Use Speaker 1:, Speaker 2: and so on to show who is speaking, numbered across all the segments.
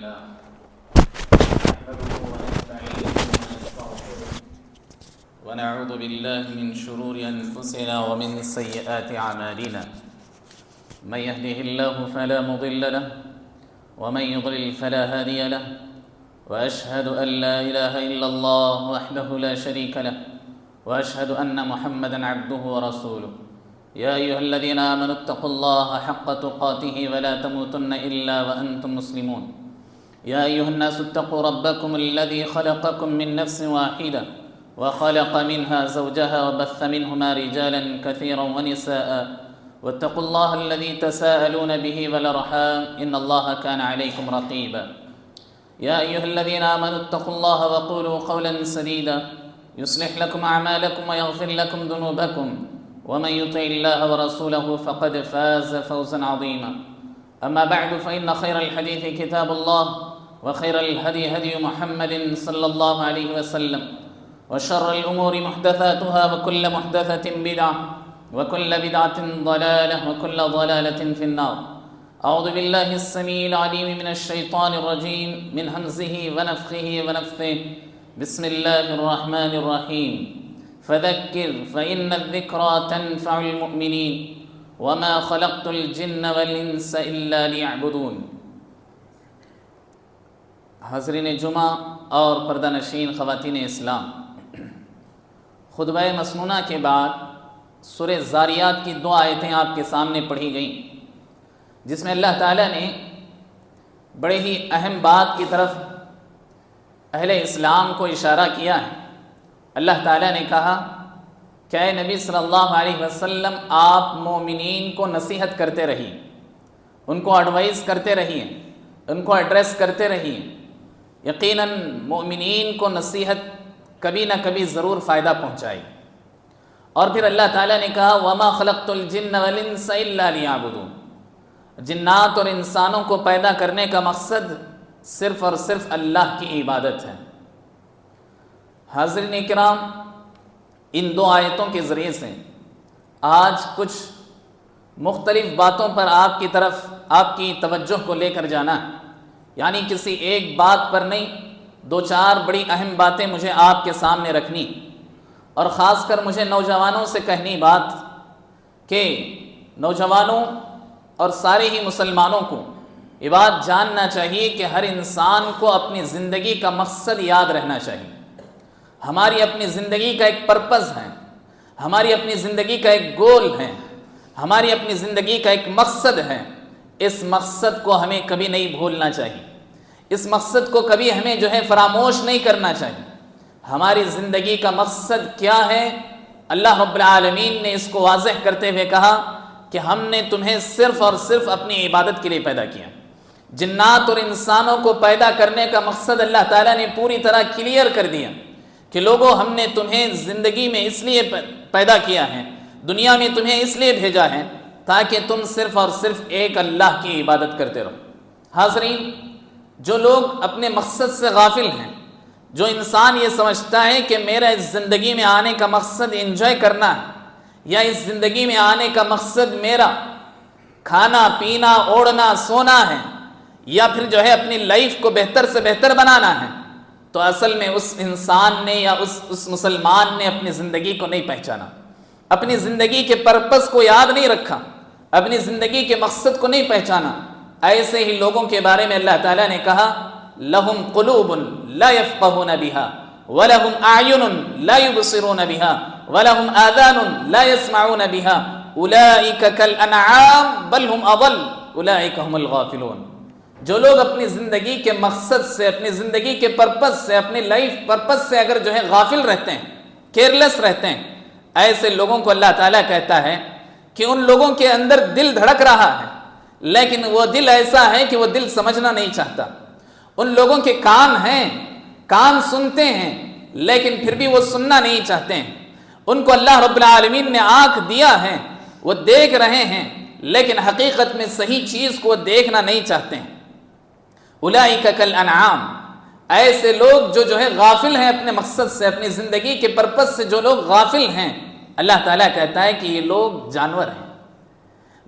Speaker 1: لله نحمده ونستعينه ونستغفره ونعوذ بالله من شرور أنفسنا ومن سيئات أعمالنا من يهده الله فلا مضل له ومن يضلل فلا هادي له وأشهد أن لا إله إلا الله وحده لا شريك له وأشهد أن محمدًا عبده ورسوله يا أيها الذين آمنوا اتقوا الله حق تقاته ولا تموتن إلا وأنتم مسلمون يا أيها الناس اتقوا ربكم الذي خلقكم من نفس واحدة وخلق منها زوجها وبث منهما رجالا كثيرا ونساء واتقوا الله الذي تساءلون به والأرحام إن الله كان عليكم رقيبا يا أيها الذين آمنوا اتقوا الله وقولوا قولا سديدا يصلح لكم أعمالكم ويغفر لكم ذنوبكم ومن يطع الله ورسوله فقد فاز فوزا عظيما أما بعد فإن خير الحديث كتاب الله وخير الهدي هدي محمد صلى الله عليه وسلم وشر الأمور محدثاتها وكل محدثة بدعة وكل بدعة ضلالة وكل ضلالة في النار أعوذ بالله السميع العليم من الشيطان الرجيم من همزه ونفخه ونفثه بسم الله الرحمن الرحيم فذكر فإن الذكرى تنفع المؤمنين وما خلقت الجن والإنس إلا ليعبدون. حاضرین جمعہ اور پردہ نشین خواتین اسلام، خطبہ مسنونہ کے بعد سورہ زاریات کی 2 آیتیں آپ کے سامنے پڑھی گئیں، جس میں اللہ تعالیٰ نے بڑے ہی اہم بات کی طرف اہل اسلام کو اشارہ کیا ہے. اللہ تعالیٰ نے کہا کہ اے نبی صلی اللہ علیہ وسلم آپ مومنین کو نصیحت کرتے رہیے، ان کو ایڈوائز کرتے رہیے، ان کو ایڈریس کرتے رہیے. یقیناً مومنین کو نصیحت کبھی نہ کبھی ضرور فائدہ پہنچائے. اور پھر اللہ تعالیٰ نے کہا وَمَا خَلَقْتُ الْجِنَّ وَالْإِنسَ إِلَّا لِيَعْبُدُونَ. جنات اور انسانوں کو پیدا کرنے کا مقصد صرف اور صرف اللہ کی عبادت ہے. حاضرین کرام، ان 2 آیتوں کے ذریعے سے آج کچھ مختلف باتوں پر آپ کی طرف آپ کی توجہ کو لے کر جانا ہے. یعنی کسی ایک بات پر نہیں، 2-4 بڑی اہم باتیں مجھے آپ کے سامنے رکھنی، اور خاص کر مجھے نوجوانوں سے کہنی بات کہ نوجوانوں اور سارے ہی مسلمانوں کو یہ بات جاننا چاہیے کہ ہر انسان کو اپنی زندگی کا مقصد یاد رہنا چاہیے. ہماری اپنی زندگی کا ایک پرپز ہے، ہماری اپنی زندگی کا ایک گول ہے، ہماری اپنی زندگی کا ایک مقصد ہے. اس مقصد کو ہمیں کبھی نہیں بھولنا چاہیے، اس مقصد کو کبھی ہمیں فراموش نہیں کرنا چاہیے. ہماری زندگی کا مقصد کیا ہے؟ اللہ رب العالمین نے اس کو واضح کرتے ہوئے کہا کہ ہم نے تمہیں صرف اور صرف اپنی عبادت کے لیے پیدا کیا. جنات اور انسانوں کو پیدا کرنے کا مقصد اللہ تعالیٰ نے پوری طرح کلیئر کر دیا کہ لوگوں، ہم نے تمہیں زندگی میں اس لیے پیدا کیا ہے، دنیا میں تمہیں اس لیے بھیجا ہے تاکہ تم صرف اور صرف ایک اللہ کی عبادت کرتے رہو. حاضرین، جو لوگ اپنے مقصد سے غافل ہیں، جو انسان یہ سمجھتا ہے کہ میرا اس زندگی میں آنے کا مقصد انجوائے کرنا ہے، یا اس زندگی میں آنے کا مقصد میرا کھانا پینا اوڑھنا سونا ہے، یا پھر اپنی لائف کو بہتر سے بہتر بنانا ہے، تو اصل میں اس انسان نے یا اس مسلمان نے اپنی زندگی کو نہیں پہچانا، اپنی زندگی کے پرپس کو یاد نہیں رکھا، اپنی زندگی کے مقصد کو نہیں پہچانا. ایسے ہی لوگوں کے بارے میں اللہ تعالیٰ نے کہا لَهُمْ قُلُوبٌ لَا يَفْقَهُونَ بِهَا وَلَهُمْ أَعْيُنٌ لَا يُبْصِرُونَ بِهَا وَلَهُمْ آذَانٌ لَا يَسْمَعُونَ بِهَا أُولَئِكَ كَالْأَنْعَامِ بَلْ هُمْ أَضَلُّ أُولَئِكَ هُمُ الْغَافِلُونَ. جو لوگ اپنی زندگی کے مقصد سے، اپنی زندگی کے پرپس سے، اپنی لائف پرپس سے اگر غافل رہتے ہیں، کیئرلیس رہتے ہیں، ایسے لوگوں کو اللہ تعالیٰ کہتا ہے کہ ان لوگوں کے اندر دل دھڑک رہا ہے، لیکن وہ دل ایسا ہے کہ وہ دل سمجھنا نہیں چاہتا. ان لوگوں کے کان ہیں، کان سنتے ہیں، لیکن پھر بھی وہ سننا نہیں چاہتے ہیں. ان کو اللہ رب العالمین نے آنکھ دیا ہے، وہ دیکھ رہے ہیں، لیکن حقیقت میں صحیح چیز کو دیکھنا نہیں چاہتے ہیں. اولئک کالانعام، ایسے لوگ جو غافل ہیں اپنے مقصد سے، اپنی زندگی کے پرپس سے جو لوگ غافل ہیں، اللہ تعالیٰ کہتا ہے کہ یہ لوگ جانور ہیں.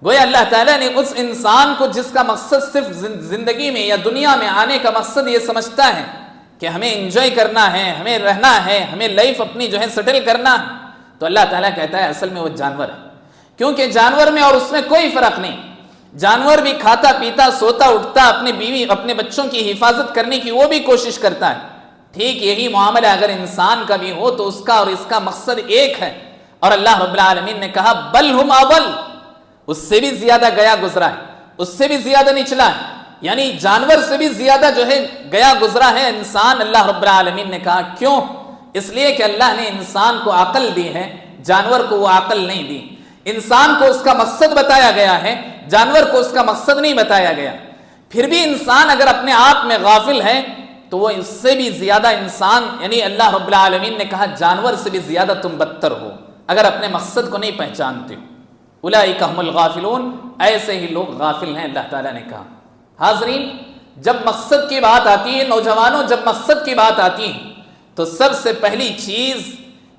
Speaker 1: گویا اللہ تعالیٰ نے اس انسان کو جس کا مقصد صرف زندگی میں یا دنیا میں آنے کا مقصد یہ سمجھتا ہے کہ ہمیں انجوائے کرنا ہے، ہمیں رہنا ہے، ہمیں لائف اپنی جو ہے سیٹل کرنا ہے، تو اللہ تعالیٰ کہتا ہے اصل میں وہ جانور ہے، کیونکہ جانور میں اور اس میں کوئی فرق نہیں۔ جانور بھی کھاتا پیتا سوتا اٹھتا، اپنی بیوی اپنے بچوں کی حفاظت کرنے کی وہ بھی کوشش کرتا ہے، ٹھیک یہی معاملہ اگر انسان کا بھی ہو تو اس کا اور اس کا مقصد ایک ہے۔ اور اللہ رب العالمین نے کہا بل ہم اول، اس سے بھی زیادہ گیا گزرا ہے، اس سے بھی زیادہ نچلا ہے، یعنی جانور سے بھی زیادہ جو ہے گیا گزرا ہے انسان۔ اللہ رب العالمین نے کہا کیوں؟ اس لیے کہ اللہ نے انسان کو عقل دی ہے، جانور کو وہ عقل نہیں دی۔ انسان کو اس کا مقصد بتایا گیا ہے، جانور کو اس کا مقصد نہیں بتایا گیا۔ پھر بھی انسان اگر اپنے آپ میں غافل ہے تو وہ اس سے بھی زیادہ انسان، یعنی اللہ رب العالمین نے کہا جانور سے بھی زیادہ تم بدتر ہو اگر اپنے مقصد کو نہیں پہچانتے ہو۔ اولئک هم الغافلون، ایسے ہی لوگ غافل ہیں، اللہ تعالیٰ نے کہا۔ حاضرین، جب مقصد کی بات آتی ہے، نوجوانوں جب مقصد کی بات آتی ہے تو سب سے پہلی چیز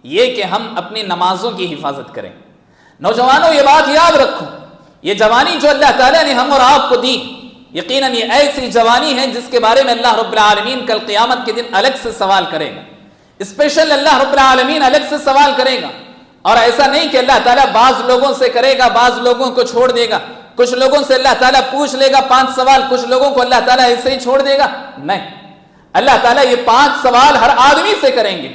Speaker 1: یہ کہ ہم اپنی نمازوں کی حفاظت کریں۔ نوجوانوں یہ بات یاد رکھو، یہ جوانی جو اللہ تعالیٰ نے ہم اور آپ کو دی، یقیناً یہ ایسی جوانی ہے جس کے بارے میں اللہ رب العالمین کل قیامت کے دن الگ سے سوال کرے گا، اسپیشل اللہ رب العالمین الگ سے سوال کرے گا۔ اور ایسا نہیں کہ اللہ تعالیٰ بعض لوگوں سے کرے گا، بعض لوگوں کو چھوڑ دے گا، کچھ لوگوں سے اللہ تعالیٰ پوچھ لے گا 5 سوال، کچھ لوگوں کو اللہ تعالیٰ ایسے ہی چھوڑ دے گا، نہیں، اللہ تعالیٰ یہ 5 سوال ہر آدمی سے کریں گے،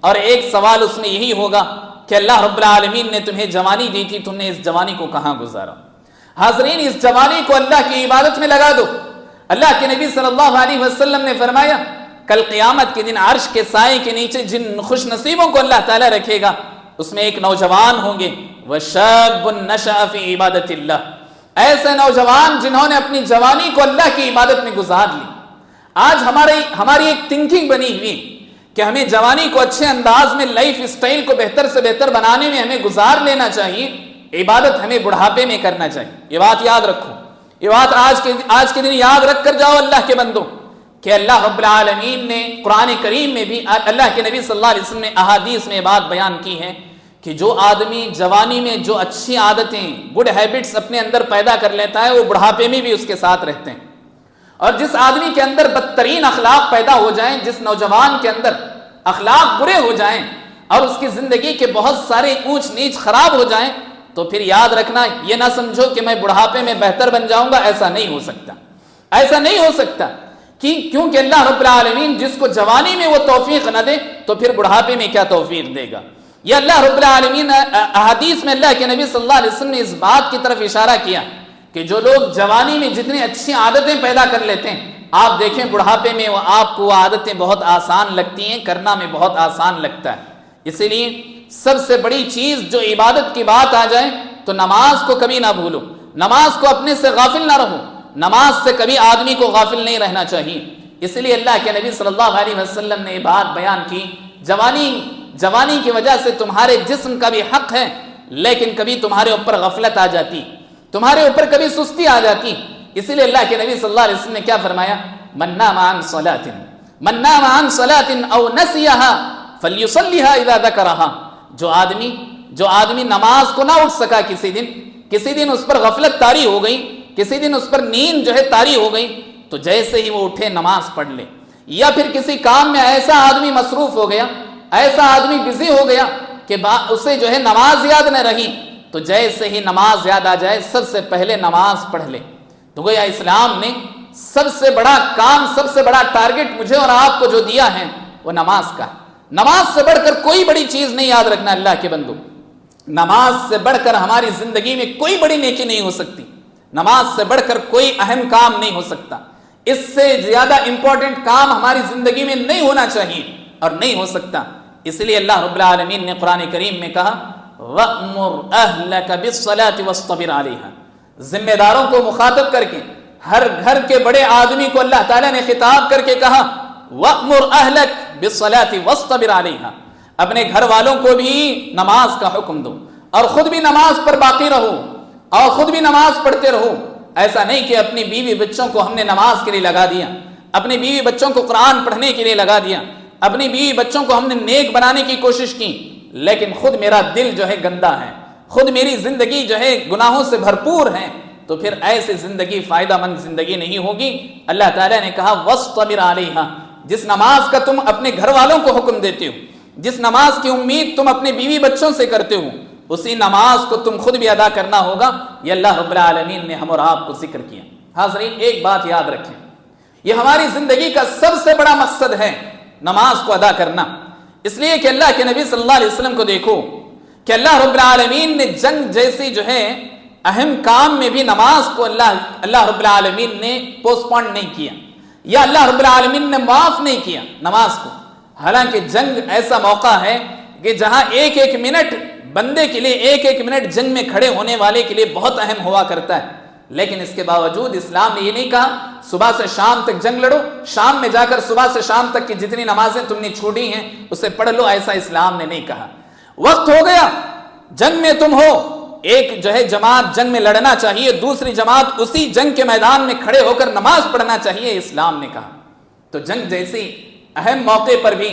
Speaker 1: اور ایک سوال اس میں یہی ہوگا کہ اللہ رب العالمین نے تمہیں جوانی دی تھی، تم نے اس جوانی کو کہاں گزارا؟ حاضرین، اس جوانی کو اللہ کی عبادت میں لگا دو۔ اللہ کے نبی صلی اللہ علیہ وسلم نے فرمایا کل قیامت کے دن عرش کے سائے کے نیچے جن خوش نصیبوں کو اللہ تعالیٰ رکھے گا اس میں ایک نوجوان ہوں گے، وَشَابٌ نَشَأَ فِي عِبَادَةِ اللَّهِ، ایسے نوجوان جنہوں نے اپنی جوانی کو اللہ کی عبادت میں گزار لی۔ آج ہماری ایک تھنکنگ بنی ہوئی کہ ہمیں جوانی کو اچھے انداز میں لائف اسٹائل کو بہتر سے بہتر بنانے میں ہمیں گزار لینا چاہیے، عبادت ہمیں بڑھاپے میں کرنا چاہیے۔ یہ بات یاد رکھو، یہ بات آج کے دن یاد رکھ کر جاؤ اللہ کے بندوں، کہ اللہ رب العالمین نے قرآن کریم میں بھی، اللہ کے نبی صلی اللہ علیہ وسلم نے احادیث میں بات بیان کی ہے کہ جو آدمی جوانی میں جو اچھی عادتیں، گڈ ہیبٹس اپنے اندر پیدا کر لیتا ہے وہ بڑھاپے میں بھی اس کے ساتھ رہتے ہیں، اور جس آدمی کے اندر بدترین اخلاق پیدا ہو جائیں، جس نوجوان کے اندر اخلاق برے ہو جائیں اور اس کی زندگی کے بہت سارے اونچ نیچ خراب ہو جائیں، تو پھر یاد رکھنا، یہ نہ سمجھو کہ میں بڑھاپے میں بہتر بن جاؤں گا، ایسا نہیں ہو سکتا، ایسا نہیں ہو سکتا، کیونکہ اللہ رب العالمین جس کو جوانی میں وہ توفیق نہ دے تو پھر بڑھاپے میں کیا توفیق دے گا؟ یہ اللہ رب العالمین احادیث میں اللہ کے نبی صلی اللہ علیہ وسلم نے اس بات کی طرف اشارہ کیا کہ جو لوگ جوانی میں جتنی اچھی عادتیں پیدا کر لیتے ہیں، آپ دیکھیں بڑھاپے میں آپ کو وہ عادتیں بہت آسان لگتی ہیں، کرنا میں بہت آسان لگتا ہے۔ اسی لیے سب سے بڑی چیز جو عبادت کی بات آ جائے تو نماز کو کبھی نہ بھولو، نماز کو اپنے سے غافل نہ رہو، نماز سے کبھی آدمی کو غافل نہیں رہنا چاہیے۔ اس لیے اللہ کے نبی صلی اللہ علیہ وسلم نے یہ بات بیان کی، جوانی کی وجہ سے تمہارے جسم کا بھی حق ہے، لیکن کبھی تمہارے اوپر غفلت آ جاتی، تمہارے اوپر کبھی سستی آ جاتی۔ اسی لیے اللہ کے نبی صلی اللہ علیہ وسلم نے کیا فرمایا؟ من نام عن صلاۃ او نسیها فلیصلیها اذا ذکرها، جو آدمی نماز کو نہ اٹھ سکا کسی دن اس پر غفلت طاری ہو گئی، کسی دن اس پر نیند جو ہے طاری ہو گئی، تو جیسے ہی وہ اٹھے نماز پڑھ لے۔ یا پھر کسی کام میں ایسا آدمی مصروف ہو گیا، ایسا آدمی بزی ہو گیا کہ اسے جو ہے نماز یاد نہ رہی، تو جیسے ہی نماز یاد آ جائے سب سے پہلے نماز پڑھ لے۔ تو گویا اسلام نے سب سے بڑا کام، سب سے بڑا ٹارگٹ مجھے اور آپ کو جو دیا ہے وہ نماز کا ہے۔ نماز سے بڑھ کر کوئی بڑی چیز نہیں، یاد رکھنا اللہ کے بندو، نماز سے بڑھ کر ہماری زندگی میں کوئی بڑی نیکی نہیں ہو سکتی، نماز سے بڑھ کر کوئی اہم کام نہیں ہو سکتا، اس سے زیادہ امپورٹنٹ کام ہماری زندگی میں نہیں ہونا چاہیے اور نہیں ہو سکتا۔ اس لیے اللہ رب العالمین نے قرآن کریم میں کہا وَأْمُرْ أَهْلَكَ بِالصَّلَاةِ وَاصْطَبِرْ عَلَيْهَا، ذمہ داروں کو مخاطب کر کے، ہر گھر کے بڑے آدمی کو اللہ تعالیٰ نے خطاب کر کے کہا وَأْمُرْ أَهْلَكَ بِالصَّلَاةِ وَاصْطَبِرْ عَلَيْهَا، اپنے گھر والوں کو بھی نماز کا حکم دو اور خود بھی نماز پر باقی رہو اور خود بھی نماز پڑھتے رہو۔ ایسا نہیں کہ اپنی بیوی بچوں کو ہم نے نماز کے لیے لگا دیا، اپنی بیوی بچوں کو قرآن پڑھنے کے لیے لگا دیا، اپنی بیوی بچوں کو ہم نے نیک بنانے کی کوشش کی، لیکن خود میرا دل جو ہے گندا ہے، خود میری زندگی جو ہے گناہوں سے بھرپور ہے، تو پھر ایسی زندگی فائدہ مند زندگی نہیں ہوگی۔ اللہ تعالیٰ نے کہا وَاصْطَبِرْ عَلَيْهَا، جس نماز کا تم اپنے گھر والوں کو حکم دیتے ہو، جس نماز کی امید تم اپنے بیوی بچوں سے کرتے ہو، اسی نماز کو تم خود بھی ادا کرنا ہوگا۔ یہ اللہ رب العالمین نے ہم اور آپ کو ذکر کیا۔ حاضرین ایک بات یاد رکھیں، یہ ہماری زندگی کا سب سے بڑا مقصد ہے نماز کو ادا کرنا، اس لیے کہ اللہ کے نبی صلی اللہ علیہ وسلم کو دیکھو کہ اللہ رب العالمین نے جنگ جیسی جو ہے اہم کام میں بھی نماز کو اللہ رب العالمین نے پوسٹ پون نہیں کیا، یا اللہ رب العالمین نے معاف نہیں کیا نماز کو۔ حالانکہ جنگ ایسا موقع ہے کہ جہاں ایک ایک منٹ بندے کے لیے، ایک ایک منٹ جنگ میں کھڑے ہونے والے کے لیے بہت اہم ہوا کرتا ہے، لیکن اس کے باوجود اسلام نے یہ نہیں کہا صبح سے شام تک جنگ لڑو، شام میں جا کر صبح سے شام تک کی جتنی نمازیں تم نے چھوڑی ہیں اسے پڑھ لو، ایسا اسلام نے نہیں کہا۔ وقت ہو گیا، جنگ میں تم ہو، ایک جو ہے جماعت جنگ میں لڑنا چاہیے، دوسری جماعت اسی جنگ کے میدان میں کھڑے ہو کر نماز پڑھنا چاہیے، اسلام نے کہا۔ تو جنگ جیسی اہم موقع پر بھی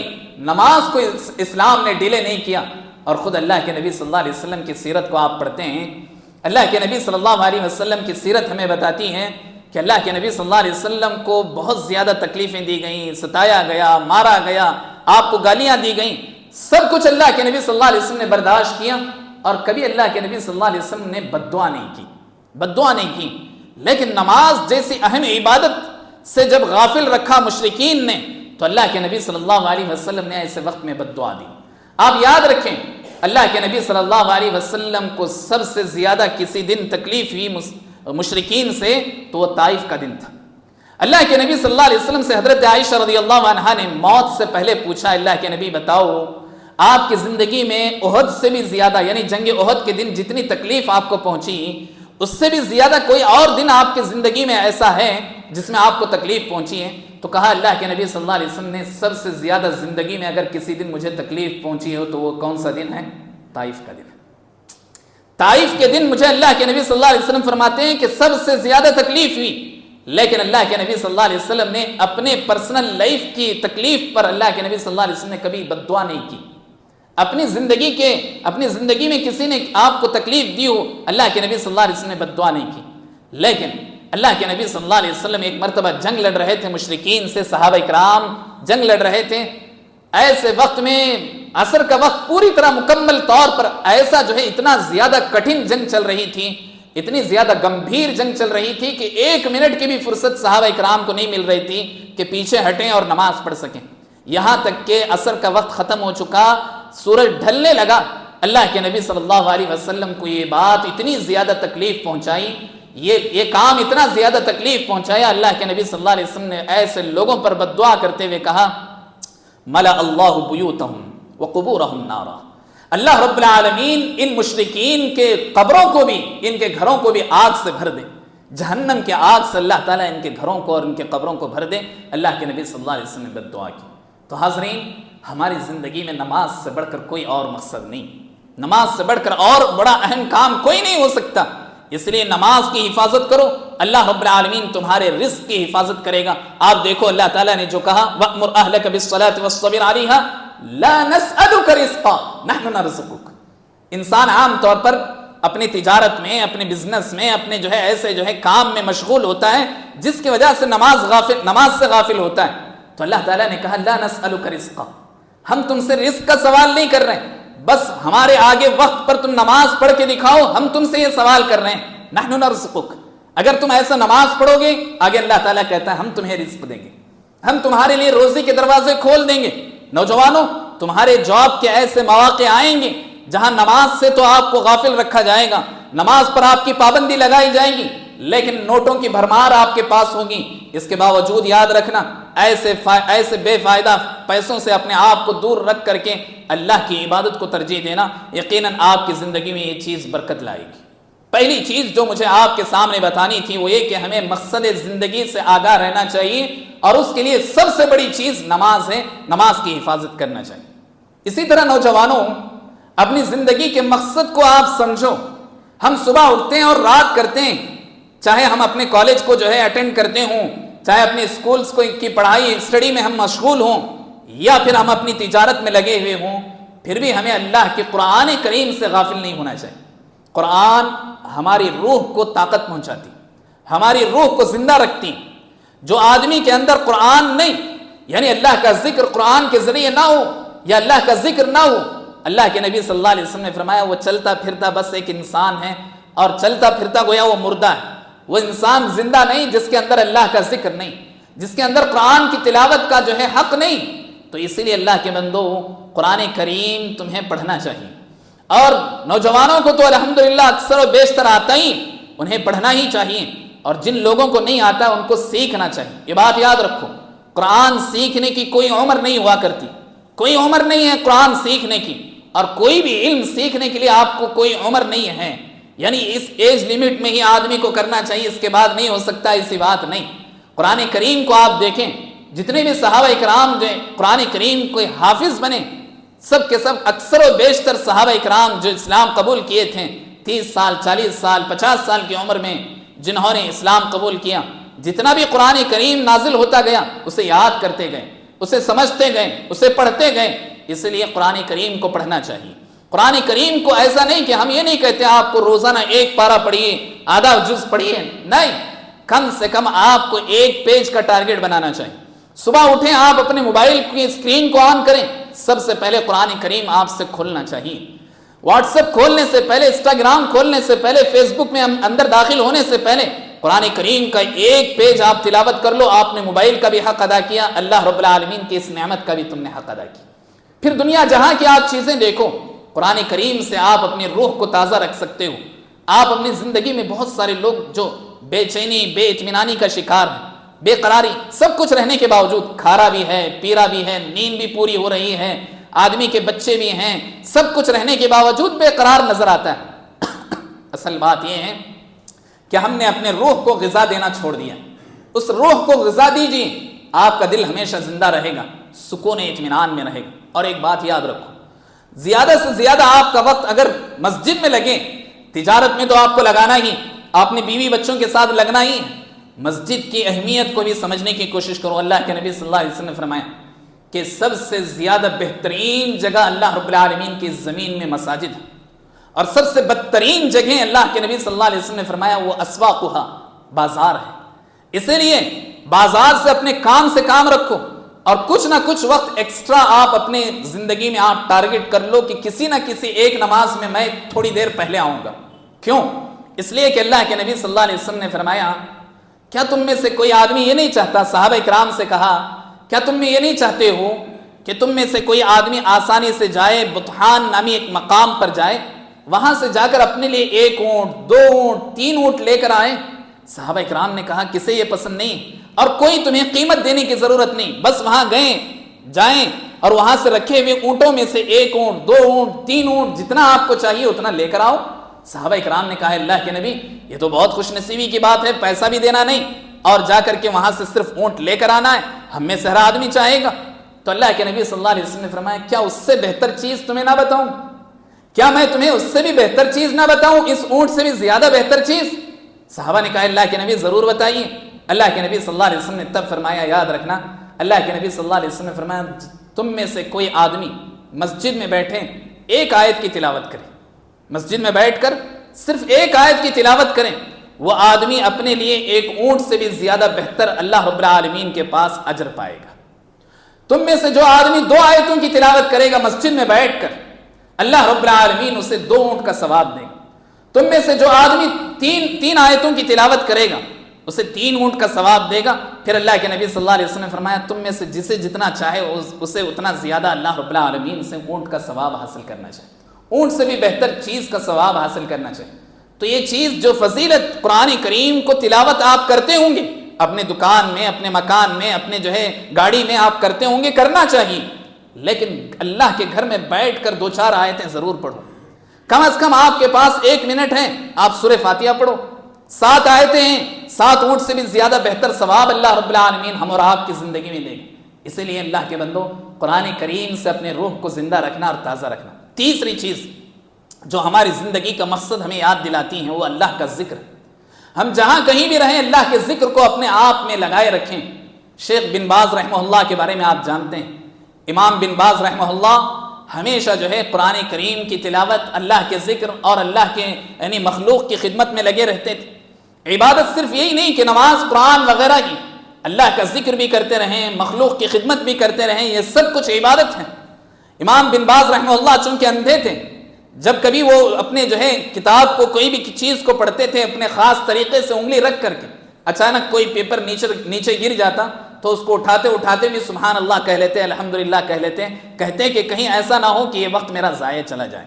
Speaker 1: نماز کو اسلام نے ڈیلے نہیں کیا۔ اور خود اللہ کے نبی صلی اللہ علیہ وسلم کی سیرت کو آپ پڑھتے ہیں، اللہ کے نبی صلی اللہ علیہ وسلم کی سیرت ہمیں بتاتی ہے کہ اللہ کے نبی صلی اللہ علیہ وسلم کو بہت زیادہ تکلیفیں دی گئیں، ستایا گیا، مارا گیا، آپ کو گالیاں دی گئیں، سب کچھ اللہ کے نبی صلی اللہ علیہ وسلم نے برداشت کیا، اور کبھی اللہ کے نبی صلی اللہ علیہ وسلم نے بددعا نہیں کی۔ لیکن نماز جیسی اہم عبادت سے جب غافل رکھا مشرکین نے، تو اللہ کے نبی صلی اللہ علیہ وسلم نے ایسے وقت میں بددعا دی۔ آپ یاد رکھیں، اللہ کے نبی صلی اللہ علیہ وسلم کو سب سے زیادہ کسی دن تکلیف ہوئی مشرکین سے تو وہ طائف کا دن تھا۔ اللہ کے نبی صلی اللہ علیہ وسلم سے حضرت عائشہ رضی اللہ عنہا نے موت سے پہلے پوچھا، اللہ کے نبی بتاؤ آپ کی زندگی میں احد سے بھی زیادہ، یعنی جنگ احد کے دن جتنی تکلیف آپ کو پہنچی، اس سے بھی زیادہ کوئی اور دن آپ کی زندگی میں ایسا ہے جس میں آپ کو تکلیف پہنچی ہے؟ تو کہا اللہ کے نبی صلی اللہ علیہ وسلم نے سب سے زیادہ زندگی میں اگر کسی دن مجھے تکلیف پہنچی ہو تو وہ کون سا دن ہے؟ طائف کا دن ہے۔ طائف کے دن مجھے اللہ کے نبی صلی اللہ علیہ وسلم فرماتے ہیں کہ سب سے زیادہ تکلیف ہوئی، لیکن اللہ کے نبی صلی اللہ علیہ وسلم نے اپنے پرسنل لائف کی تکلیف پر اللہ کے نبی صلی اللہ علیہ وسلم نے کبھی بددعا نہیں کی۔ اپنی زندگی میں کسی نے آپ کو تکلیف دی ہو، اللہ کے نبی صلی اللہ علیہ وسلم نے بددعا نہیں کی۔ لیکن اللہ کے نبی صلی اللہ علیہ وسلم ایک مرتبہ جنگ لڑ رہے تھے مشرکین سے، صحابہ کرام جنگ لڑ رہے تھے، ایسے وقت میں عصر کا وقت پوری طرح مکمل طور پر ایسا جو ہے اتنا زیادہ کٹھن جنگ چل رہی تھی، اتنی زیادہ گمبھیر جنگ چل رہی تھی کہ ایک منٹ کی بھی فرصت صحابہ کرام کو نہیں مل رہی تھی کہ پیچھے ہٹیں اور نماز پڑھ سکیں۔ یہاں تک کہ عصر کا وقت ختم ہو چکا، سورج ڈھلنے لگا، اللہ کے نبی صلی اللہ علیہ وسلم کو یہ بات اتنی زیادہ تکلیف پہنچائی، یہ کام اتنا زیادہ تکلیف پہنچایا، اللہ کے نبی صلی اللہ علیہ وسلم نے ایسے لوگوں پر بددعا کرتے ہوئے کہا ملا اللہ بیوتہم وقبورہم نارا، اللہ رب العالمین ان مشرکین کے قبروں کو بھی، ان کے گھروں کو بھی آگ سے بھر دے، جہنم کے آگ سے اللہ تعالیٰ ان کے گھروں کو اور ان کے قبروں کو بھر دے۔ اللہ کے نبی صلی اللہ علیہ وسلم نے بددعا کی۔ تو حاضرین، ہماری زندگی میں نماز سے بڑھ کر کوئی اور مقصد نہیں، نماز سے بڑھ کر اور بڑا اہم کام کوئی نہیں ہو سکتا، اس لیے نماز کی حفاظت کرو، اللہ رب العالمین تمہارے رزق کی حفاظت کرے گا۔ آپ دیکھو اللہ تعالیٰ نے جو کہا وَأْمُرْ أَهْلَكَ بِالصَّلَاةِ وَاصْطَبِرْ عَلَيْهَا لَا نَسْأَلُكَ رِزْقًا نَحْنُ نَرْزُقُكَ۔ انسان عام طور پر اپنی تجارت میں، اپنے بزنس میں، اپنے جو ہے ایسے جو ہے کام میں مشغول ہوتا ہے جس کی وجہ سے نماز سے غافل ہوتا ہے، تو اللہ تعالیٰ نے کہا لا نسألک رزقا، ہم تم سے رزق کا سوال نہیں کر رہے ہیں، بس ہمارے آگے وقت پر تم نماز پڑھ کے دکھاؤ، ہم تم سے یہ سوال کر رہے ہیں نحن نرزقک، اگر تم ایسا نماز پڑھو گے آگے اللہ تعالیٰ کہتا ہے ہم تمہیں رزق دیں گے، ہم تمہارے لیے روزی کے دروازے کھول دیں گے۔ نوجوانوں، تمہارے جاب کے ایسے مواقع آئیں گے جہاں نماز سے تو آپ کو غافل رکھا جائے گا، نماز پر آپ کی پابندی لگائی جائے گی، لیکن نوٹوں کی بھرمار آپ کے پاس ہوگی، اس کے باوجود یاد رکھنا ایسے بے فائدہ پیسوں سے اپنے آپ کو دور رکھ کر کے اللہ کی عبادت کو ترجیح دینا یقیناً آپ کی زندگی میں یہ چیز برکت لائے گی۔ پہلی چیز جو مجھے آپ کے سامنے بتانی تھی وہ یہ کہ ہمیں مقصد زندگی سے آگاہ رہنا چاہیے، اور اس کے لیے سب سے بڑی چیز نماز ہے، نماز کی حفاظت کرنا چاہیے۔ اسی طرح نوجوانوں، اپنی زندگی کے مقصد کو آپ سمجھو۔ ہم صبح اٹھتے ہیں اور رات کرتے ہیں، چاہے ہم اپنے کالج کو جو ہے اٹینڈ کرتے ہوں، چاہے اپنے اسکولز کو کی پڑھائی اسٹڈی میں ہم مشغول ہوں، یا پھر ہم اپنی تجارت میں لگے ہوئے ہوں، پھر بھی ہمیں اللہ کے قرآن کریم سے غافل نہیں ہونا چاہیے۔ قرآن ہماری روح کو طاقت پہنچاتی، ہماری روح کو زندہ رکھتی۔ جو آدمی کے اندر قرآن نہیں، یعنی اللہ کا ذکر قرآن کے ذریعے نہ ہو یا اللہ کا ذکر نہ ہو، اللہ کے نبی صلی اللہ علیہ وسلم نے فرمایا وہ چلتا پھرتا بس ایک انسان ہے، اور چلتا پھرتا گویا وہ مردہ ہے۔ وہ انسان زندہ نہیں جس کے اندر اللہ کا ذکر نہیں، جس کے اندر قرآن کی تلاوت کا جو ہے حق نہیں۔ تو اسی لیے اللہ کے بندو، قرآن کریم تمہیں پڑھنا چاہیے، اور نوجوانوں کو تو الحمدللہ اکثر و بیشتر آتا ہی، انہیں پڑھنا ہی چاہیے، اور جن لوگوں کو نہیں آتا ان کو سیکھنا چاہیے۔ یہ بات یاد رکھو، قرآن سیکھنے کی کوئی عمر نہیں ہوا کرتی، کوئی عمر نہیں ہے قرآن سیکھنے کی، اور کوئی بھی علم سیکھنے کے لیے آپ کو کوئی عمر نہیں ہے، یعنی اس ایج لیمٹ میں ہی آدمی کو کرنا چاہیے، اس کے بعد نہیں ہو سکتا، ایسی بات نہیں۔ قرآن کریم کو آپ دیکھیں، جتنے بھی صحابہ اکرام جو قرآن کریم کو حافظ بنے، سب کے سب اکثر و بیشتر صحابہ اکرام جو اسلام قبول کیے تھے 30 سال 40 سال 50 سال کی عمر میں جنہوں نے اسلام قبول کیا، جتنا بھی قرآن کریم نازل ہوتا گیا اسے یاد کرتے گئے، اسے سمجھتے گئے، اسے پڑھتے گئے۔ اس لیے قرآن کریم کو پڑھنا چاہیے۔ قرآن کریم کو ایسا نہیں کہ ہم یہ نہیں کہتے آپ کو روزانہ ایک پارہ پڑھیے، آدھا جز پڑھیے، نہیں، کم سے کم آپ کو ایک پیج کا ٹارگٹ بنانا چاہیے۔ صبح اٹھیں، آپ اپنے موبائل کی اسکرین کو آن کریں، سب سے پہلے قرآن کریم آپ سے کھولنا چاہیے۔ واٹس ایپ کھولنے سے پہلے، انسٹاگرام کھولنے سے پہلے، فیس بک میں اندر داخل ہونے سے پہلے قرآن کریم کا ایک پیج آپ تلاوت کر لو، آپ نے موبائل کا بھی حق ادا کیا، اللہ رب العالمین کی اس نعمت کا بھی تم نے حق ادا کیا۔ پھر دنیا جہاں کی آپ چیزیں دیکھو، قرآن کریم سے آپ اپنی روح کو تازہ رکھ سکتے ہو۔ آپ اپنی زندگی میں بہت سارے لوگ جو بے چینی، بے اطمینانی کا شکار ہیں، بے قراری، سب کچھ رہنے کے باوجود، کھارا بھی ہے، پیرا بھی ہے، نیند بھی پوری ہو رہی ہے، آدمی کے بچے بھی ہیں، سب کچھ رہنے کے باوجود بے قرار نظر آتا ہے۔ اصل بات یہ ہے کہ ہم نے اپنے روح کو غذا دینا چھوڑ دیا۔ اس روح کو غذا دیجیے، آپ کا دل ہمیشہ زندہ رہے گا، سکون اطمینان میں رہے گا۔ اور ایک بات یاد رکھو، زیادہ سے زیادہ آپ کا وقت اگر مسجد میں لگے، تجارت میں تو آپ کو لگانا ہی، اپنے بیوی بچوں کے ساتھ لگنا ہی، مسجد کی اہمیت کو بھی سمجھنے کی کوشش کرو۔ اللہ کے نبی صلی اللہ علیہ وسلم نے فرمایا کہ سب سے زیادہ بہترین جگہ اللہ رب العالمین کی زمین میں مساجد ہے، اور سب سے بدترین جگہ اللہ کے نبی صلی اللہ علیہ وسلم نے فرمایا وہ اسواقھا، بازار ہے۔ اسی لیے بازار سے اپنے کام سے کام رکھو، اور کچھ نہ کچھ وقت ایکسٹرا آپ اپنے زندگی میں آپ ٹارگٹ کر لو کہ کسی نہ کسی ایک نماز میں تھوڑی دیر پہلے آؤں گا۔ کیوں؟ اس لیے کہ اللہ کے نبی صلی اللہ علیہ وسلم نے فرمایا، کیا تم میں سے کوئی آدمی یہ نہیں چاہتا، صحابہ اکرام سے کہا، کیا تم میں یہ نہیں چاہتے ہو کہ تم میں سے کوئی آدمی آسانی سے جائے، بطحان نامی ایک مقام پر جائے، وہاں سے جا کر اپنے لیے 1 اونٹ 2 اونٹ 3 اونٹ لے کر آئے؟ صحابہ اکرام نے کہا کسے یہ پسند نہیں، اور کوئی تمہیں قیمت دینے کی ضرورت نہیں، بس وہاں جائیں اور وہاں سے رکھے ہوئے اونٹوں میں سے 1 اونٹ 2 اونٹ 3 اونٹ جتنا آپ کو چاہیے اتنا لے کر آؤ۔ صحابہ اکرام نے کہا اللہ کے نبی یہ تو بہت خوش نصیبی کی بات ہے، پیسہ بھی دینا نہیں اور جا کر کے وہاں سے صرف اونٹ لے کر آنا ہے، ہم میں سے ہر آدمی چاہے گا۔ تو اللہ کے نبی صلی اللہ علیہ وسلم نے فرمایا کیا اس سے بہتر چیز تمہیں نہ بتاؤں؟ کیا میں تمہیں اس سے بھی بہتر چیز نہ بتاؤں، اس اونٹ سے بھی زیادہ بہتر چیز؟ صحابہ نے کہا اللہ کے نبی ضرور بتائیے۔ اللہ کے نبی صلی اللہ علیہ وسلم نے تب فرمایا، یاد رکھنا، اللہ کے نبی صلی اللہ علیہ وسلم نے فرمایا تم میں سے کوئی آدمی مسجد میں بیٹھے ایک آیت کی تلاوت کرے، مسجد میں بیٹھ کر صرف ایک آیت کی تلاوت کریں، وہ آدمی اپنے لیے 1 اونٹ سے بھی زیادہ بہتر اللہ رب العالمین کے پاس اجر پائے گا۔ تم میں سے جو آدمی 2 آیتوں کی تلاوت کرے گا مسجد میں بیٹھ کر، اللہ رب العالمین اسے 2 اونٹ کا ثواب دے گا۔ تم میں سے جو آدمی 3 آیتوں کی تلاوت کرے گا اسے 3 اونٹ کا ثواب دے گا۔ پھر اللہ کے نبی صلی اللہ علیہ وسلم نے فرمایا تم میں سے جسے جتنا چاہے اسے اتنا زیادہ اللہ رب العالمین سے اونٹ کا ثواب حاصل کرنا چاہیے، اونٹ سے بھی بہتر چیز کا ثواب حاصل کرنا چاہیے۔ تو یہ چیز جو فضیلت قرآن کریم کو تلاوت آپ کرتے ہوں گے، اپنے دکان میں، اپنے مکان میں، اپنے گاڑی میں آپ کرتے ہوں گے، کرنا چاہیے، لیکن اللہ کے گھر میں بیٹھ کر 2-4 آیتیں ضرور پڑھو۔ کم از کم آپ کے پاس 1 منٹ ہے، آپ سورہ فاتحہ پڑھو، 7 آیتیں ہیں، 7 اونٹ سے بھی زیادہ بہتر ثواب اللہ رب العالمین ہم اور آپ کی زندگی میں دے گا۔ اسی لیے اللہ کے بندو، قرآن کریم سے اپنے روح کو زندہ رکھنا اور تازہ رکھنا۔ تیسری چیز جو ہماری زندگی کا مقصد ہمیں یاد دلاتی ہیں وہ اللہ کا ذکر۔ ہم جہاں کہیں بھی رہیں اللہ کے ذکر کو اپنے آپ میں لگائے رکھیں۔ شیخ بن باز رحمہ اللہ کے بارے میں آپ جانتے ہیں، امام بن باز رحمہ اللہ ہمیشہ جو ہے قرآن کریم کی تلاوت، اللہ کے ذکر اور اللہ کے یعنی مخلوق کی خدمت میں لگے رہتے تھے۔ عبادت صرف یہی نہیں کہ نماز، قرآن وغیرہ کی، اللہ کا ذکر بھی کرتے رہیں، مخلوق کی خدمت بھی کرتے رہیں، یہ سب کچھ عبادت ہے۔ امام بن باز رحمہ اللہ چونکہ اندھے تھے، جب کبھی وہ اپنے جو ہے کتاب کو، کوئی بھی چیز کو پڑھتے تھے اپنے خاص طریقے سے انگلی رکھ کر کے، اچانک کوئی پیپر نیچے گر جاتا تو اس کو اٹھاتے اٹھاتے بھی سبحان اللہ کہہ لیتے، الحمدللہ کہہ لیتے، کہتے کہ کہیں ایسا نہ ہو کہ یہ وقت میرا ضائع چلا جائے۔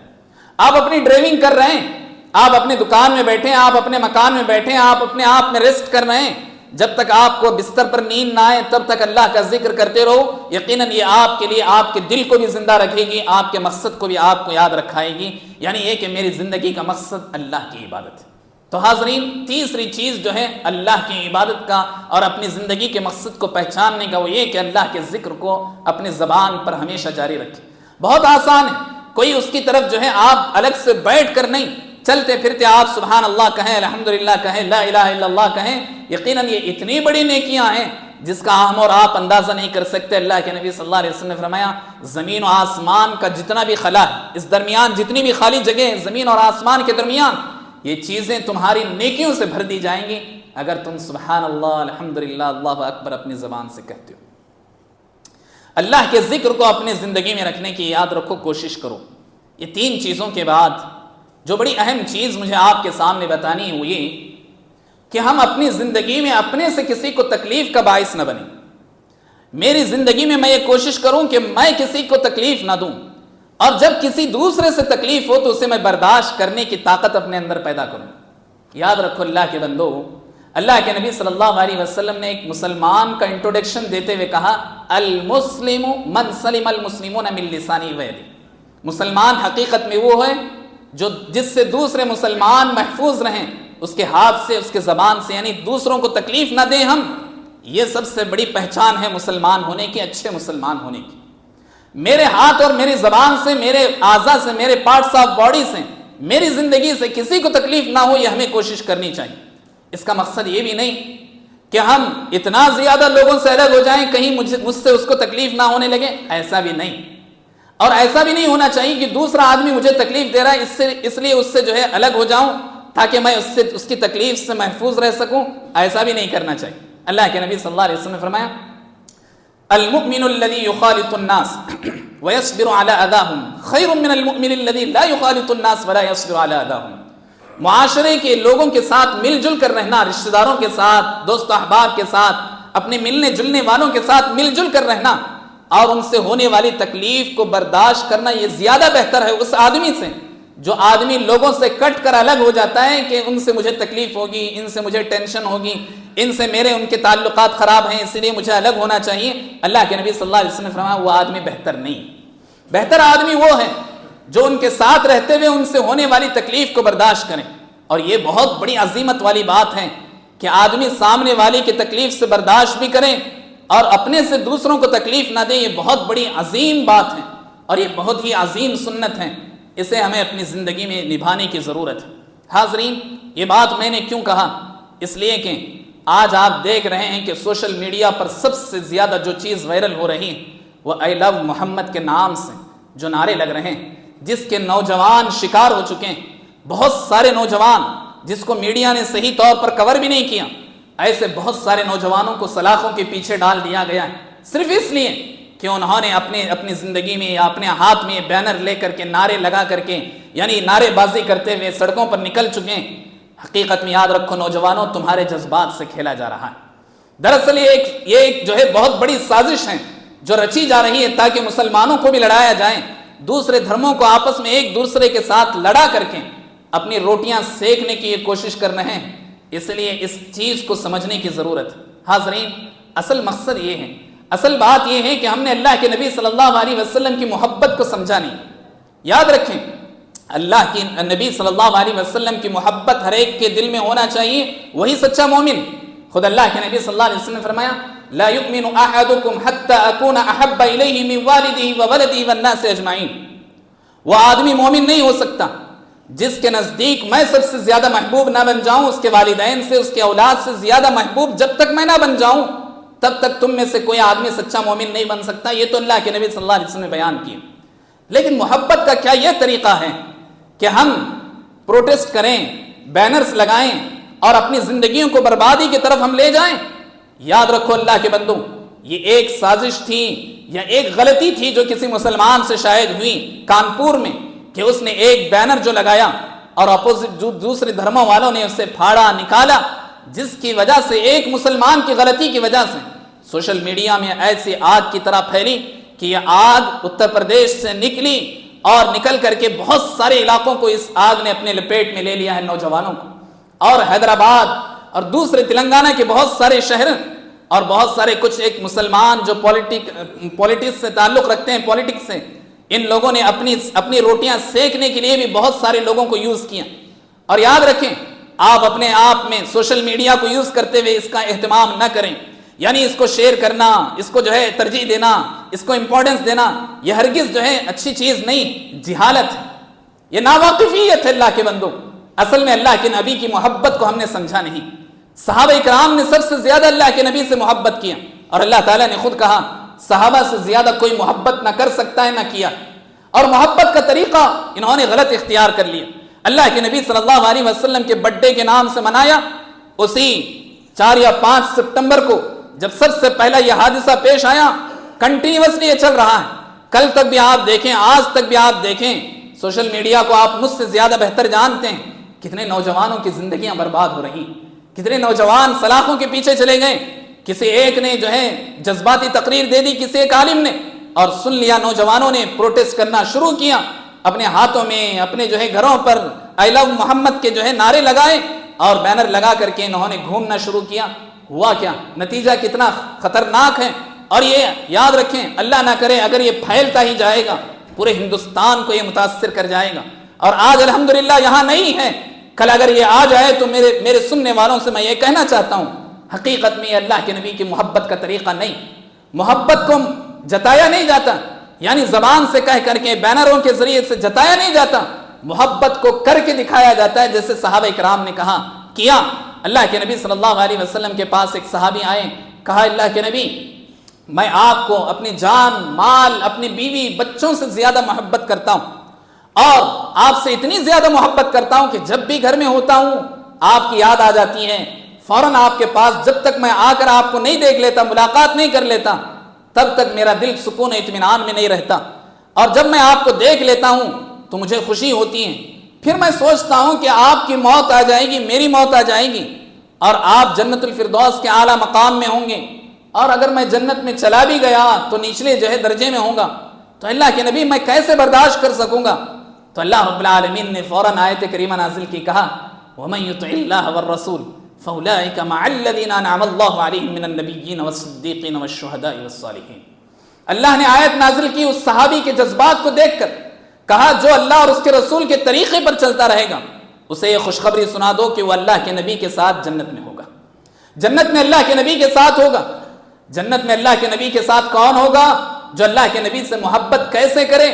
Speaker 1: آپ اپنی ڈرائیونگ کر رہے ہیں، آپ اپنی دکان میں بیٹھے ہیں، آپ اپنے مکان میں بیٹھے ہیں، آپ اپنے آپ میں ریسٹ کر رہے ہیں، جب تک آپ کو بستر پر نیند نہ آئے تب تک اللہ کا ذکر کرتے رہو، یقیناً یہ آپ کے لیے آپ کے دل کو بھی زندہ رکھے گی، آپ کے مقصد کو بھی آپ کو یاد رکھائے گی، یعنی یہ کہ میری زندگی کا مقصد اللہ کی عبادت ہے۔ تو حاضرین، تیسری چیز جو ہے اللہ کی عبادت کا اور اپنی زندگی کے مقصد کو پہچاننے کا، وہ یہ کہ اللہ کے ذکر کو اپنی زبان پر ہمیشہ جاری رکھیں۔ بہت آسان ہے، کوئی اس کی طرف جو ہے آپ الگ سے بیٹھ کر نہیں، چلتے پھرتے آپ سبحان اللہ کہیں، الحمدللہ کہیں، لا الہ الا اللہ کہیں، یقیناً یہ اتنی بڑی نیکیاں ہیں جس کا ہم اور آپ اندازہ نہیں کر سکتے۔ اللہ کے نبی صلی اللہ علیہ وسلم نے فرمایا، زمین و آسمان کا جتنا بھی خلا ہے، اس درمیان جتنی بھی خالی جگہ ہے زمین اور آسمان کے درمیان، یہ چیزیں تمہاری نیکیوں سے بھر دی جائیں گی اگر تم سبحان اللہ، الحمدللہ، اللہ اکبر اپنی زبان سے کہتے ہو۔ اللہ کے ذکر کو اپنی زندگی میں رکھنے کی یاد رکھو، کوشش کرو۔ یہ تین چیزوں کے بعد جو بڑی اہم چیز مجھے آپ کے سامنے بتانی ہے وہ یہ کہ ہم اپنی زندگی میں اپنے سے کسی کو تکلیف کا باعث نہ بنیں۔ میری زندگی میں یہ کوشش کروں کہ میں کسی کو تکلیف نہ دوں، اور جب کسی دوسرے سے تکلیف ہو تو اسے میں برداشت کرنے کی طاقت اپنے اندر پیدا کروں۔ یاد رکھو اللہ کے بندو، اللہ کے نبی صلی اللہ علیہ وسلم نے ایک مسلمان کا انٹروڈکشن دیتے ہوئے کہا، المسلم من سلم المسلمون من لسانہ ویدہ۔ مسلمان حقیقت میں وہ ہے جو جس سے دوسرے مسلمان محفوظ رہیں، اس کے ہاتھ سے، اس کے زبان سے، یعنی دوسروں کو تکلیف نہ دیں ہم۔ یہ سب سے بڑی پہچان ہے مسلمان ہونے کی، اچھے مسلمان ہونے کی۔ میرے ہاتھ اور میری زبان سے، میرے اعضاء سے، میرے پارٹس آف باڈی سے، میری زندگی سے کسی کو تکلیف نہ ہو، یہ ہمیں کوشش کرنی چاہیے۔ اس کا مقصد یہ بھی نہیں کہ ہم اتنا زیادہ لوگوں سے الگ ہو جائیں کہیں مجھ سے اس کو تکلیف نہ ہونے لگے، ایسا بھی نہیں۔ اور ایسا بھی نہیں ہونا چاہیے کہ دوسرا آدمی مجھے تکلیف دے رہا ہے اس لیے اس سے جو ہے الگ ہو جاؤں تاکہ میں اس کی تکلیف سے محفوظ رہ سکوں، ایسا بھی نہیں کرنا چاہیے۔ اللہ کے نبی صلی اللہ علیہ وسلم نے فرمایا، المؤمن الذي يخالط الناس ويصبر على اذاهم خير من المؤمن الذي لا يخالط الناس ولا يصبر على اذاهم۔ معاشرے کے لوگوں کے ساتھ مل جل کر رہنا، رشتہ داروں کے ساتھ، دوست احباب کے ساتھ، اپنے ملنے جلنے والوں کے ساتھ مل جل کر رہنا اور ان سے ہونے والی تکلیف کو برداشت کرنا، یہ زیادہ بہتر ہے اس آدمی سے جو آدمی لوگوں سے کٹ کر الگ ہو جاتا ہے کہ ان سے مجھے تکلیف ہوگی، ان سے مجھے ٹینشن ہوگی، ان سے ان کے تعلقات خراب ہیں، اس لیے مجھے الگ ہونا چاہیے۔ اللہ کے نبی صلی اللہ علیہ وسلم نے فرمایا وہ آدمی بہتر نہیں۔ بہتر آدمی وہ ہے جو ان کے ساتھ رہتے ہوئے ان سے ہونے والی تکلیف کو برداشت کریں۔ اور یہ بہت بڑی عظیمت والی بات ہے کہ آدمی سامنے والے کی تکلیف سے برداشت بھی کریں اور اپنے سے دوسروں کو تکلیف نہ دیں۔ یہ بہت بڑی عظیم بات ہے اور یہ بہت ہی عظیم سنت ہے، اسے ہمیں اپنی زندگی میں نبھانے کی ضرورت ہے۔ حاضرین، یہ بات میں نے کیوں کہا؟ اس لیے کہ آج آپ دیکھ رہے ہیں کہ سوشل میڈیا پر سب سے زیادہ جو چیز وائرل ہو رہی ہے وہ آئی لو محمد کے نام سے جو نعرے لگ رہے ہیں، جس کے نوجوان شکار ہو چکے ہیں، بہت سارے نوجوان جس کو میڈیا نے صحیح طور پر کور بھی نہیں کیا، ایسے بہت سارے نوجوانوں کو سلاخوں کے پیچھے ڈال دیا گیا ہے صرف اس لیے کہ انہوں نے اپنی زندگی میں یا اپنے ہاتھ میں بینر لے کر کے، نعرے لگا کر کے، یعنی نعرے بازی کرتے ہوئے سڑکوں پر نکل چکے ہیں۔ حقیقت میں یاد رکھو نوجوانوں، تمہارے جذبات سے کھیلا جا رہا ہے۔ دراصل یہ ایک جو ہے بہت بڑی سازش ہے جو رچی جا رہی ہے تاکہ مسلمانوں کو بھی لڑایا جائے، دوسرے دھرموں کو آپس میں ایک دوسرے کے ساتھ لڑا کر کے اپنی روٹیاں سیکنے کی یہ کوشش کر رہے ہیں۔ اس لیے اس چیز کو سمجھنے کی ضرورت ہے۔ حاضرین، اصل مقصد یہ ہے، اصل بات یہ ہے کہ ہم نے اللہ کے نبی صلی اللہ علیہ وسلم کی محبت کو سمجھا نہیں۔ یاد رکھیں، اللہ کی نبی صلی اللہ علیہ وسلم کی محبت ہر ایک کے دل میں ہونا چاہیے، وہی سچا مومن۔ خود اللہ کے نبی صلی اللہ علیہ وسلم نے فرمایا، لا يؤمن احدكم حتى اكون احب اليه من والده وولده والناس اجمعين۔ وہ آدمی مومن نہیں ہو سکتا جس کے نزدیک میں سب سے زیادہ محبوب نہ بن جاؤں، اس کے والدین سے، اس کے اولاد سے زیادہ محبوب جب تک میں نہ بن جاؤں تب تک تم میں سے کوئی آدمی سچا مومن نہیں بن سکتا۔ یہ تو اللہ کے نبی صلی اللہ علیہ وسلم نے بیان کیا۔ لیکن محبت کا کیا یہ طریقہ ہے کہ ہم پروٹیسٹ کریں، بینرز لگائیں اور اپنی زندگیوں کو بربادی کی طرف ہم لے جائیں؟ یاد رکھو اللہ کے بندو، یہ ایک سازش تھی یا ایک غلطی تھی جو کسی مسلمان سے شاید ہوئی کانپور میں، کہ اس نے ایک بینر جو لگایا اور اپوزٹ دوسرے دھرموں والوں نے اسے پھاڑا نکالا، جس کی وجہ سے ایک مسلمان کی غلطی کی وجہ سے سوشل میڈیا میں ایسی آگ کی طرح پھیلی کہ یہ آگ اتر پردیش سے نکلی اور نکل کر کے بہت سارے علاقوں کو اس آگ نے اپنے لپیٹ میں لے لیا ہے، نوجوانوں کو، اور حیدرآباد اور دوسرے تلنگانہ کے بہت سارے شہر اور بہت سارے کچھ ایک مسلمان جو پولیٹکس سے تعلق رکھتے ہیں، پولیٹکس سے، ان لوگوں نے اپنی روٹیاں سیکنے کے لیے بھی بہت سارے لوگوں کو یوز کیا۔ اور یاد رکھیں، آپ اپنے آپ میں سوشل میڈیا کو یوز کرتے ہوئے اس کا اہتمام نہ کریں، یعنی اس کو شیئر کرنا، اس کو جو ہے ترجیح دینا، اس کو امپورٹنس دینا، یہ ہرگز جو ہے اچھی چیز نہیں، جہالت ہے، یہ ناواقفیت ہے اللہ کے بندو۔ اصل میں اللہ کے نبی کی محبت کو ہم نے سمجھا نہیں۔ صحابہ اکرام نے سب سے زیادہ اللہ کے نبی سے محبت کیا، اور اللہ تعالیٰ نے خود کہا صحابہ سے زیادہ کوئی محبت نہ کر سکتا ہے نہ کیا، اور محبت کا طریقہ انہوں نے غلط اختیار کر لیا۔ اللہ کے نبی صلی اللہ علیہ وسلم کے برتھ ڈے کے نام سے منایا، اسی 4 یا 5 سپٹمبر کو جب سب سے پہلا یہ حادثہ پیش آیا، کنٹینیوسلی یہ چل رہا ہے، کل تک بھی آپ دیکھیں، آج تک بھی آپ دیکھیں، سوشل میڈیا کو آپ مجھ سے زیادہ بہتر جانتے ہیں، کتنے نوجوانوں کی زندگیاں برباد ہو رہی، کتنے نوجوان سلاخوں کے پیچھے چلے گئے۔ کسی ایک نے جو ہے جذباتی تقریر دے دی، کسی ایک عالم نے، اور سن لیا، نوجوانوں نے پروٹیسٹ کرنا شروع کیا، اپنے ہاتھوں میں، اپنے جو ہے گھروں پر آئی لو محمد کے جو ہے نعرے لگائے اور بینر لگا کر کے انہوں نے گھومنا شروع کیا۔ ہوا کیا؟ نتیجہ کتنا خطرناک ہے۔ اور یہ یاد رکھیں، اللہ نہ کرے اگر یہ پھیلتا ہی جائے گا، پورے ہندوستان کو یہ متاثر کر جائے گا۔ اور آج الحمدللہ یہاں نہیں ہے، کل اگر یہ آ جائے تو میرے سننے والوں سے میں یہ کہنا چاہتا ہوں، حقیقت میں اللہ کے نبی کی محبت کا طریقہ نہیں۔ محبت کو جتایا نہیں جاتا، یعنی زبان سے کہہ کر کے، بینروں کے ذریعے سے جتایا نہیں جاتا، محبت کو کر کے دکھایا جاتا ہے، جیسے صحابہ کرام نے کہا کیا۔ اللہ کے نبی صلی اللہ علیہ وسلم کے پاس ایک صحابی آئے، کہا اللہ کے نبی، میں آپ کو اپنی جان، مال، اپنی بیوی، بچوں سے زیادہ محبت کرتا ہوں، اور آپ سے اتنی زیادہ محبت کرتا ہوں کہ جب بھی گھر میں ہوتا ہوں آپ کی یاد آ جاتی ہے، فوراً آپ کے پاس، جب تک میں آ کر آپ کو نہیں دیکھ لیتا، ملاقات نہیں کر لیتا، تب تک میرا دل سکون اطمینان میں نہیں رہتا، اور جب میں آپ کو دیکھ لیتا ہوں تو مجھے خوشی ہوتی ہے۔ پھر میں سوچتا ہوں کہ آپ کی موت آ جائے گی، میری موت آ جائے گی، اور آپ جنت الفردوس کے اعلیٰ مقام میں ہوں گے، اور اگر میں جنت میں چلا بھی گیا تو نچلے جو ہے درجے میں ہوں گا، تو اللہ کے نبی میں کیسے برداشت کر سکوں گا؟ تو اللہ رب العالمین نے فوراً آیت کریمہ نازل کی، کہا وَمَن يُطِعِ اللَّهَ وَالرَّسُولَ فَأُولَٰئِكَ مَعَ الَّذِينَ أَنْعَمَ اللَّهُ عَلَيْهِم مِّنَ النَّبِيِّينَ وَالصِّدِّيقِينَ وَالشُّهَدَاءِ وَالصَّالِحِينَ۔ اللہ نے آیت نازل کی اس صحابی کے جذبات کو دیکھ کر، کہا جو اللہ اور اس کے رسول کے طریقے پر چلتا رہے گا، اسے یہ خوشخبری سنا دو کہ وہ اللہ کے نبی کے ساتھ جنت میں ہوگا، جنت میں اللہ کے نبی کے ساتھ ہوگا۔ جنت میں اللہ کے نبی کے ساتھ کون ہوگا؟ جو اللہ کے نبی سے محبت کیسے کرے؟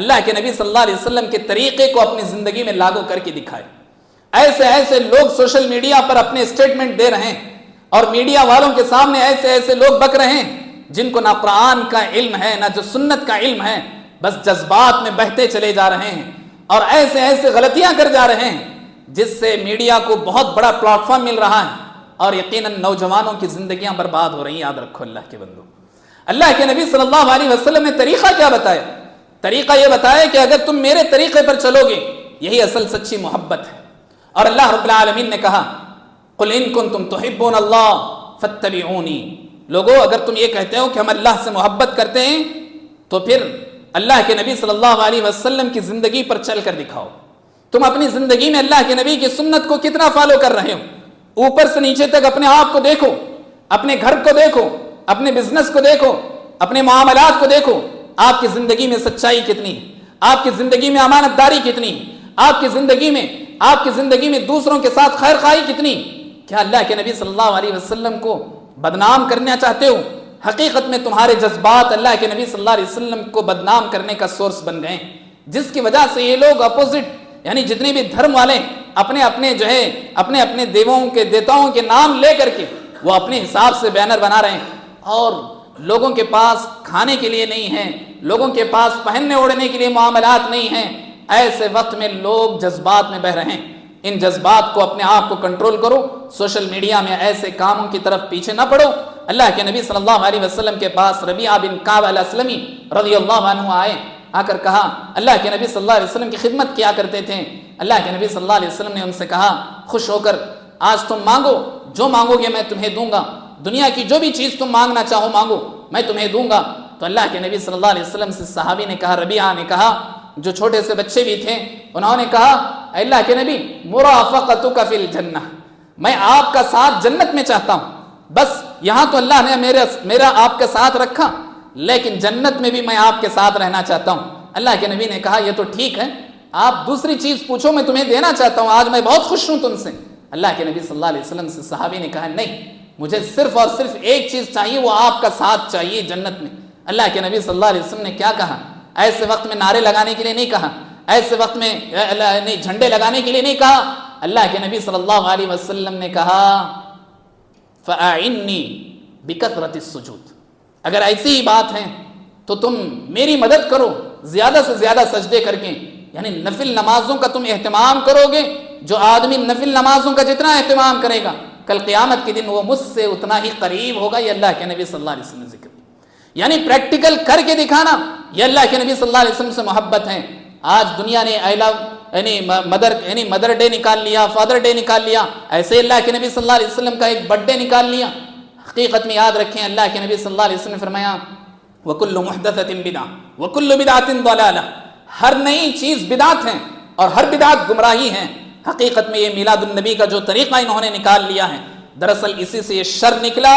Speaker 1: اللہ کے نبی صلی اللہ علیہ وسلم کے طریقے کو اپنی زندگی میں لاگو کر کے دکھائے۔ ایسے لوگ سوشل میڈیا پر اپنے اسٹیٹمنٹ دے رہے ہیں، اور میڈیا والوں کے سامنے ایسے لوگ بک رہے ہیں جن کو نہ قرآن کا علم ہے نہ جو سنت کا علم ہے، بس جذبات میں بہتے چلے جا رہے ہیں، اور ایسے غلطیاں کر جا رہے ہیں جس سے میڈیا کو بہت بڑا پلیٹ فارم مل رہا ہے، اور یقیناً نوجوانوں کی زندگیاں برباد ہو رہی ہیں۔ یاد رکھو اللہ کے بندو، اللہ کے نبی صلی اللہ علیہ وسلم نے طریقہ کیا بتایا؟ طریقہ یہ بتایا کہ اگر تم میرے طریقے پر چلو گے، یہی اصل سچی محبت ہے۔ اور اللہ رب العالمین نے کہا قُلْ إِن كُنتُمْ تُحِبُّونَ اللَّهَ فَاتَّبِعُونِي، لوگو اگر تم یہ کہتے ہو کہ ہم اللہ سے محبت کرتے ہیں تو پھر اللہ کے نبی صلی اللہ علیہ وسلم کی زندگی پر چل کر دکھاؤ۔ تم اپنی زندگی میں اللہ کے نبی کی سنت کو کتنا فالو کر رہے ہو؟ اوپر سے نیچے تک اپنے آپ کو دیکھو، اپنے گھر کو دیکھو، اپنے بزنس کو دیکھو، اپنے معاملات کو دیکھو، آپ کی زندگی میں سچائی کتنی ہے، آپ کی زندگی میں امانت داری کتنی ہے، آپ کی زندگی میں دوسروں کے ساتھ خیر خواہی کتنی؟ کیا اللہ کے نبی صلی اللہ علیہ وسلم کو بدنام کرنا چاہتے ہو؟ حقیقت میں تمہارے جذبات اللہ کے نبی صلی اللہ علیہ وسلم کو بدنام کرنے کا سورس بن گئے، جس کی وجہ سے یہ لوگ اپوزٹ، یعنی جتنے بھی دھرم والے اپنے دیوتاؤں کے نام لے کر کے وہ اپنے حساب سے بینر بنا رہے ہیں، اور لوگوں کے پاس کھانے کے لیے نہیں ہیں، لوگوں کے پاس پہننے اوڑھنے کے لیے معاملات نہیں ہیں، ایسے وقت میں لوگ جذبات میں بہ رہے ہیں۔ ان جذبات کو اپنے آپ کو کنٹرول کرو، سوشل میڈیا میں ایسے کاموں کی طرف پیچھے نہ پڑو۔ اللہ کے نبی صلی اللہ علیہ وسلم کے پاس ربیعہ بن کعب الاسلمی رضی اللہ عنہ آئے، آ کر کہا، اللہ کے نبی صلی اللہ علیہ وسلم کی خدمت کیا کرتے تھے۔ اللہ کے نبی صلی اللہ علیہ وسلم نے ان سے کہا خوش ہو کر، آج تم مانگو، جو مانگو گے میں تمہیں دوں گا، دنیا کی جو بھی چیز تم مانگنا چاہو مانگو، میں تمہیں دوں گا۔ تو اللہ کے نبی صلی اللہ علیہ وسلم سے صحابی نے کہا، ربیعہ نے کہا، جو چھوٹے سے بچے بھی تھے، انہوں نے کہا، اے اللہ کے نبی مرافقتک فی الجنہ، میں آپ کا ساتھ جنت میں چاہتا ہوں۔ بس یہاں تو اللہ نے میرا آپ کے ساتھ رکھا، لیکن جنت میں بھی میں آپ کے ساتھ رہنا چاہتا ہوں۔ اللہ کے نبی نے کہا یہ تو ٹھیک ہے، آپ دوسری چیز پوچھو، میں تمہیں دینا چاہتا ہوں، آج میں بہت خوش ہوں تم سے۔ اللہ کے نبی صلی اللہ علیہ وسلم سے صحابی نے کہا نہیں، مجھے صرف اور صرف ایک چیز چاہیے، وہ آپ کا ساتھ چاہیے جنت میں۔ اللہ کے نبی صلی اللہ علیہ وسلم نے کیا کہا؟ ایسے وقت میں نعرے لگانے کے لیے نہیں کہا، ایسے وقت میں جھنڈے لگانے کے لیے نہیں کہا۔ اللہ کے نبی صلی اللہ علیہ وسلم نے کہا فَأَعِنِّي بِكَثْرَةِ السُّجُودِ، اگر ایسی ہی بات ہے تو تم میری مدد کرو زیادہ سے زیادہ سجدے کر کے، یعنی نفل نمازوں کا تم اہتمام کرو گے۔ جو آدمی نفل نمازوں کا جتنا اہتمام کرے گا، کل قیامت کے دن وہ مجھ سے اتنا ہی قریب ہوگا۔ یہ اللہ کے نبی صلی اللہ علیہ وسلم نے ذکر، یعنی پریکٹیکل کر کے دکھانا، یہ اللہ کے نبی صلی اللہ علیہ وسلم سے محبت ہے۔ آج دنیا نے مدر ڈے نکال لیا، فادر ڈے نکال لیا، ایسے اللہ کے نبی صلی اللہ علیہ وسلم کا ایک برتھ ڈے نکال لیا۔ حقیقت میں یاد رکھیں، اللہ کے نبی صلی اللہ علیہ وسلم نے فرمایا وَكُلُّ مُحْدَثَةٍ بِدْعَةٍ وَكُلُّ بِدْعَةٍ ضَلَالَةٍ، ہر نئی چیز بدعت ہے اور ہر بدعت گمراہی ہے۔ حقیقت میں یہ میلاد النبی کا جو طریقہ انہوں نے نکال لیا ہے، دراصل اسی سے یہ شر نکلا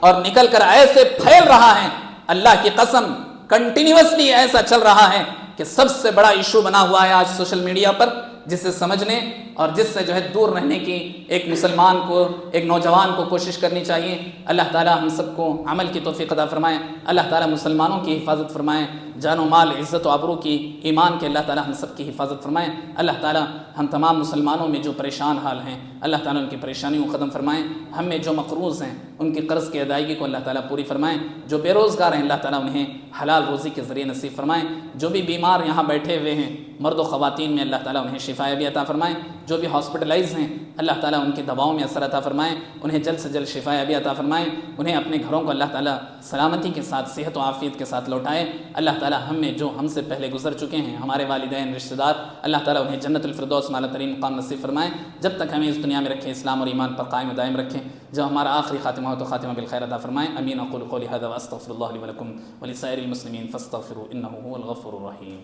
Speaker 1: اور نکل کر ایسے پھیل رہا ہے، اللہ کی قسم کنٹینیوسلی ایسا چل رہا ہے کہ سب سے بڑا ایشو بنا ہوا ہے آج سوشل میڈیا پر، جسے سمجھنے اور جس سے جو ہے دور رہنے کی ایک مسلمان کو، ایک نوجوان کو کوشش کرنی چاہیے۔ اللہ تعالیٰ ہم سب کو عمل کی توفیق عطا فرمائے، اللہ تعالیٰ مسلمانوں کی حفاظت فرمائے، جان و مال، عزت و آبرو کی، ایمان کے اللہ تعالیٰ ہم سب کی حفاظت فرمائے۔ اللہ تعالیٰ ہم تمام مسلمانوں میں جو پریشان حال ہیں، اللہ تعالیٰ ان کی پریشانیوں کو ختم فرمائیں، ہم میں جو مقروض ہیں ان کی قرض کی ادائیگی کو اللہ تعالیٰ پوری فرمائیں، جو بے روزگار ہیں اللہ تعالیٰ انہیں حلال روزی کے ذریعے نصیب فرمائیں، جو بھی بیمار یہاں بیٹھے ہوئے ہیں مرد و خواتین میں اللہ تعالیٰ انہیں شفا بھی عطا فرمائیں، جو بھی ہاسپٹلائز ہیں اللہ تعالیٰ ان کی دواؤں میں اثر عطا فرمائیں، انہیں جلد سے جلد شفا بھی عطا فرمائیں، انہیں اپنے گھروں کو اللہ تعالیٰ سلامتی کے ساتھ، صحت و عافیت کے ساتھ لوٹائے۔ اللہ تعالیٰ ہم سے پہلے گزر چکے ہیں ہمارے والدین، رشتہ دار، اللہ تعالیٰ انہیں جنت الفردوس میں اعلیٰ ترین مقام نصیب فرمائیں، جب تک ہمیں اس دنیا میں رکھیں اسلام اور ایمان پر قائم و دائم رکھیں، جب ہمارا آخری خاتمہ ہو تو خاتمہ بالخیر عطا فرمائیں۔ امین اقول قولی ھذا واستغفر اللہ لی ولکم ولسائر المسلمین فاستغفروا انہ هو الغفور الرحیم۔